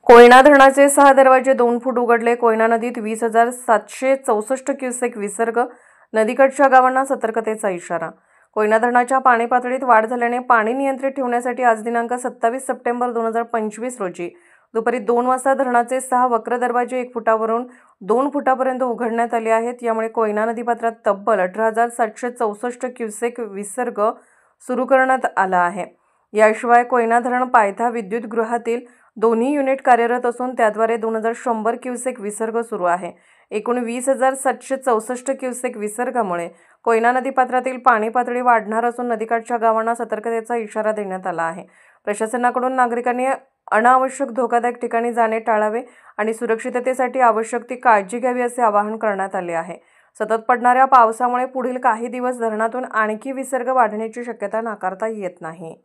कोयना धरणाचे 6 दरवाजे 2 फूट उघडले. कोयना नदीत 20,764 क्युसेक विसर्ग. नदीकाठच्या गावांना सतर्कतेचा इशारा. कोयना धरणाच्या पाणी पातळीत वाढ झाल्याने पाणी नियंत्रित ठेवण्यासाठी आज दिनांक 27 सप्टेंबर 2025 रोजी दुपारी 2 वाजता धरणाचे 6 वक्र दरवाजे 1 फुटावरून 2 फुटापर्यंत उघडण्यात आले आहेत. यामुळे कोयना नदीपात्रात तब्बल 18,764 क्युसेक विसर्ग सुरू करण्यात आला आहे. याशिवाय कोयना धरण पायथा विद्युतगृहातील दोन्ही युनिट कार्यरत असून त्याद्वारे 2,100 क्युसेक विसर्ग सुरू आहे. एकूण 20,764 क्युसेक विसर्गामुळे कोयना नदीपात्रातील पाणी पातळी वाढणार असून नदीकाठच्या गावांना सतर्कतेचा इशारा देण्यात आला आहे. प्रशासनाकडून नागरिकांनी अनावश्यक धोकादायक ठिकाणी जाणे टाळावे आणि सुरक्षिततेसाठी आवश्यक ती काळजी घ्यावी असे आवाहन करण्यात आले आहे. सतत पडणाऱ्या पावसामुळे पुढील काही दिवस धरणातून आणखी विसर्ग वाढण्याची शक्यता नाकारता येत नाही.